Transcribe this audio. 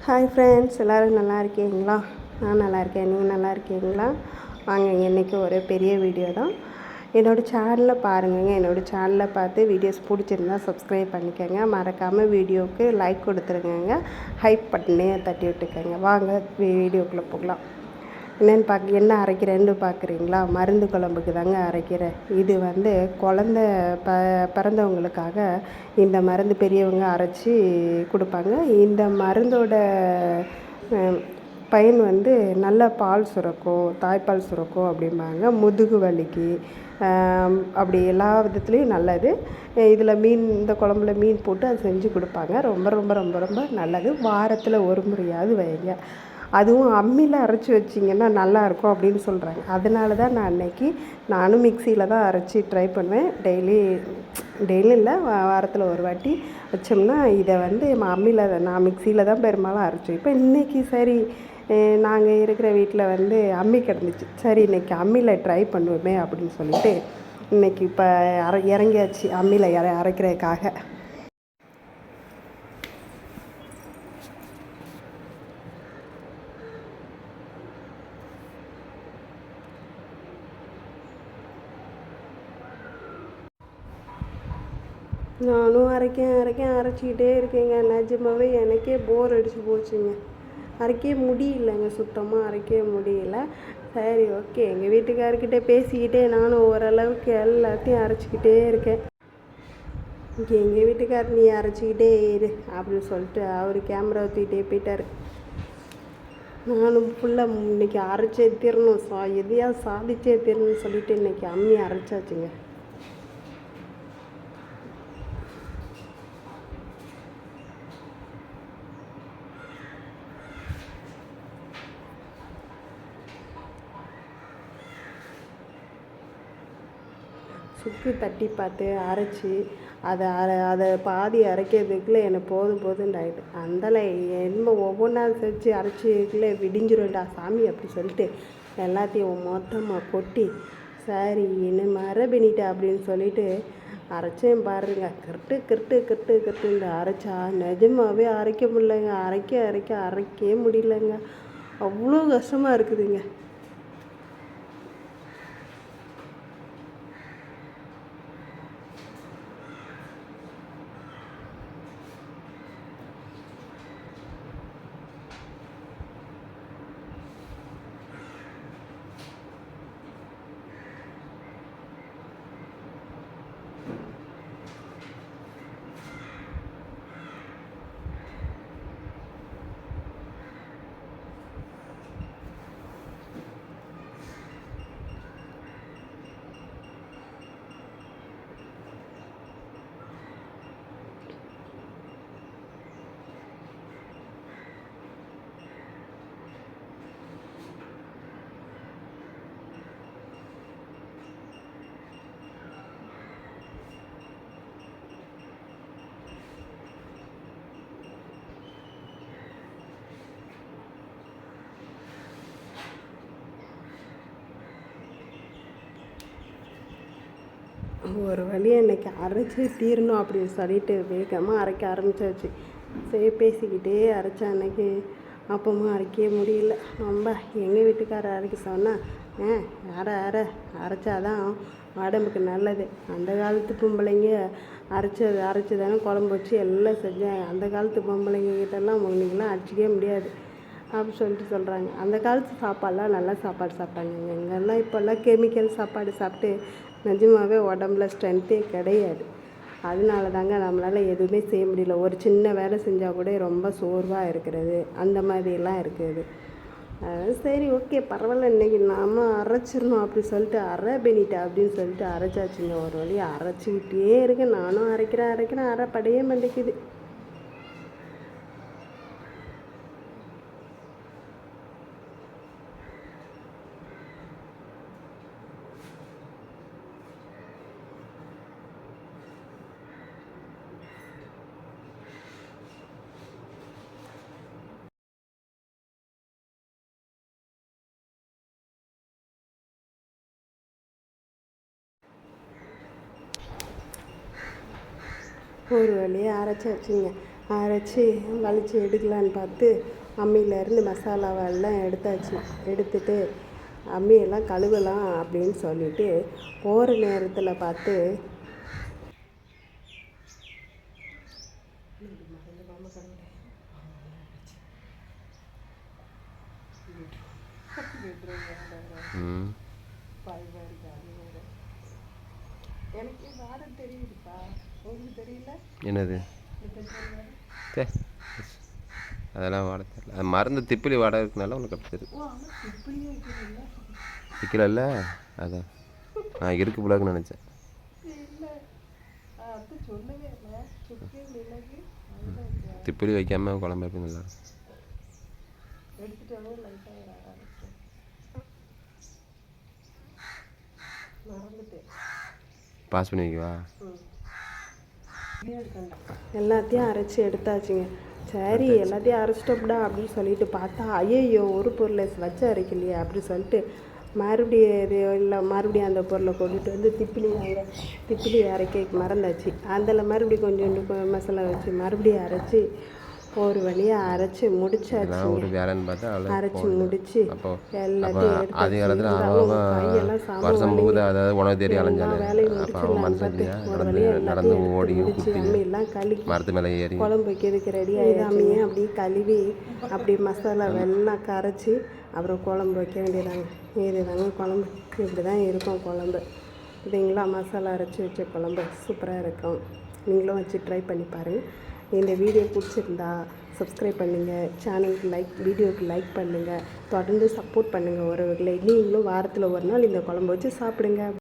Hi friends, எல்லோரும் நல்லா இருக்கீங்களா? நான் நல்லா இருக்கேன். நீங்கள் நல்லா இருக்கீங்களா? வாங்க, இன்றைக்கி ஒரு பெரிய வீடியோ தான். என்னோடய சேனலில் பாருங்கள். என்னோடய சேனலில் பார்த்து வீடியோஸ் பிடிச்சிருந்தா சப்ஸ்கிரைப் பண்ணிக்கோங்க. மறக்காமல் வீடியோவுக்கு லைக் கொடுத்துருங்க. ஹைப் பட்டனே தட்டி விட்டுக்கோங்க. வாங்க வீடியோக்குள்ளே போகலாம். என்னென்னு என்ன அரைக்கிறேன்னு பார்க்குறீங்களா? மருந்து குழம்புக்கு தாங்க அரைக்கிறேன். இது குழந்த பிறந்தவங்களுக்காக இந்த மருந்து பெரியவங்க அரைச்சி கொடுப்பாங்க. இந்த மருந்தோட பயன் நல்ல பால் சுரக்கும், தாய்ப்பால் சுரக்கும் அப்படிம்பாங்க. முதுகு வலிக்கு அப்படி எல்லா விதத்துலேயும் நல்லது. இதில் இந்த குழம்புல மீன் போட்டு அது செஞ்சு கொடுப்பாங்க. ரொம்ப ரொம்ப ரொம்ப ரொம்ப நல்லது. வாரத்தில் ஒரு முறையாவது வைங்க. அதுவும் அம்மியில் அரைச்சி வச்சிங்கன்னா நல்லாயிருக்கும் அப்படின்னு சொல்கிறாங்க. அதனால தான் நானும் மிக்சியில் தான் அரைச்சி ட்ரை பண்ணுவேன். டெய்லி இல்லை, வாரத்தில் ஒரு வாட்டி வச்சோம்னா இதை அம்மியில் நான் மிக்சியில் தான் பெரும்பாலும் அரைச்சி வைப்பேன். இன்றைக்கி சரி, நாங்கள் இருக்கிற வீட்டில் அம்மி கிடந்துச்சு. சரி, இன்றைக்கி அம்மியில் ட்ரை பண்ணுவோமே அப்படின்னு சொல்லிட்டு இன்றைக்கி இப்போ இறங்கியாச்சு அம்மியில் அரைக்கிறதுக்காக. நானும் அரைச்சிக்கிட்டே இருக்கேங்க. நிஜமாவே எனக்கே போர் அடிச்சு போச்சுங்க. அரைக்கவே முடியலைங்க, சுத்தமாக அரைக்கவே முடியல. சரி, ஓகே, எங்கள் வீட்டுக்காரர்கிட்ட பேசிக்கிட்டே நானும் ஓரளவுக்கு எல்லாத்தையும் அரைச்சிக்கிட்டே இருக்கேன். இங்கே எங்கள் வீட்டுக்காரர் நீ அரைச்சிக்கிட்டே இரு அப்படின்னு சொல்லிட்டு அவர் கேமரா தூக்கிட்டே போயிட்டார். நானும் ஃபுல்லாக இன்றைக்கி அரைச்சே தீரணும், எதையாவது சாதிச்சே தீரணும்னு சொல்லிட்டு இன்றைக்கி அம்மி அரைச்சாச்சுங்க. சுக்கு தட்டி பார்த்து அரைச்சி அதை பாதி அரைக்கிறதுக்குள்ளே எனக்கு போதும் ஆகிட்டு. என்ன ஒவ்வொன்றா செஞ்சு அரைச்சிக்குள்ளே விடிஞ்சிரும்டா சாமி அப்படி சொல்லிட்டு எல்லாத்தையும் மொத்தமாக கொட்டி சரி என்ன மரபணிட்டா அப்படின்னு சொல்லிட்டு அரைச்சேன் பாருங்க. கிருட்டு அரைச்சா நிஜமாகவே அரைக்க முடியலைங்க. அரைக்கவே முடியலைங்க. அவ்வளோ கஷ்டமாக இருக்குதுங்க. ஒரு வழியாக இன்றைக்கி அரைச்சி தீரணும் அப்படின்னு சொல்லிட்டு வேகமாக அரைக்க ஆரம்பித்தாச்சு. சரி, பேசிக்கிட்டே அரைச்சா அன்றைக்கி அப்பமா அரைக்கவே முடியல. ரொம்ப எங்கள் வீட்டுக்காரர் அரைக்க சொன்னால் அரைச்சாதான் உடம்புக்கு நல்லது. அந்த காலத்து பொம்பளைங்க அரைச்சி தானே குழம்பு வச்சு எல்லாம் செஞ்சாங்க. அந்த காலத்து பொம்பளைங்க கிட்டலாம் உங்களுக்கெல்லாம் அடிச்சிக்கவே முடியாது அப்படின்னு சொல்லிட்டு சொல்கிறாங்க. அந்த காலத்து சாப்பாடெலாம் நல்ல சாப்பாடு சாப்பிட்டாங்க. எங்கெல்லாம் இப்போல்லாம் கெமிக்கல் சாப்பாடு சாப்பிட்டு நிஜமாகவே உடம்புல ஸ்ட்ரென்த்தே கிடையாது. அதனால தாங்க நம்மளால் எதுவுமே செய்ய முடியல. ஒரு சின்ன வேலை செஞ்சால் கூட ரொம்ப சோர்வாக இருக்கிறது, அந்த மாதிரிலாம் இருக்குது. சரி, ஓகே, பரவாயில்ல, இன்றைக்கி நாம் அரைச்சிடணும் அப்படி சொல்லிட்டு அரைபெனிட்டா அப்படின்னு சொல்லிட்டு அரைச்சாச்சுங்க. ஒரு வழியாக அரைச்சிக்கிட்டே இருக்கேன். நானும் அரைக்கிறேன், அரைப்படையே மாட்டேங்குது. ஒரு வழியாக அரைச்சாச்சுங்க. அரைச்சி வலிச்சு எடுக்கலான்னு பார்த்து அம்மியிலேருந்து மசாலாவெல்லாம் எடுத்தாச்சு. எடுத்துட்டு அம்மியெல்லாம் கழுவலாம் அப்படின்னு சொல்லிட்டு போகிற நேரத்தில் பார்த்து எனக்கு வாட தெரியுதுப்பா, உங்களுக்கு தெரியல? என்னது? அதெல்லாம் வாட தெரியல. அது மருந்து திப்பிலி வாடகை இருக்குனால உனக்கு அப்படி தெரியும். வைக்கல அதான் நான் இருக்கு போலான்னு நினச்சேன். திப்பிலி வைக்காம குழம்பு எப்படி நல்லா இருக்கும். பாஸ் பண்ணி வைக்கவா? எல்லாத்தையும் அரைச்சி எடுத்தாச்சுங்க. சரி எல்லாத்தையும் அரைச்சிட்டோம்டா அப்படின்னு சொல்லிட்டு பார்த்தா ஐயோ ஒரு பொருளை வச்சு அரைக்கலையே அப்படி சொல்லிட்டு மறுபடியும் அந்த பொருளை கொண்டுட்டு வந்து திப்பிலி அரைக்க மறந்தாச்சு. அதில் மறுபடியும் கொஞ்சோண்டு மசாலா வச்சு மறுபடியும் அரைச்சி ஒரு வழியாக அரைச்சி முடிச்சாச்சு. அரைச்சி முடிச்சு எல்லாத்தையும் குழம்பு வைக்கிறதுக்கு ரெடி ஆகிடாமையே அப்படியே கழுவி அப்படி மசாலா வெள்ளம் கரைச்சி அப்புறம் குழம்பு வைக்க வேண்டியதாங்க. இதுதாங்க குழம்பு. இப்படி தான் இருக்கும் குழம்பு. இதுங்களா மசாலா அரைச்சி வச்ச குழம்பு சூப்பராக இருக்கும். நீங்களும் வச்சு ட்ரை பண்ணி பாருங்கள். இந்த வீடியோ பிடிச்சிருந்தா சப்ஸ்கிரைப் பண்ணுங்கள், சேனலுக்கு வீடியோவுக்கு லைக் பண்ணுங்கள், தொடர்ந்து சப்போர்ட் பண்ணுங்கள். உறவுகளை நீங்களும் வாரத்தில் ஒரு நாள் இந்த குழம்பு வச்சு சாப்பிடுங்க.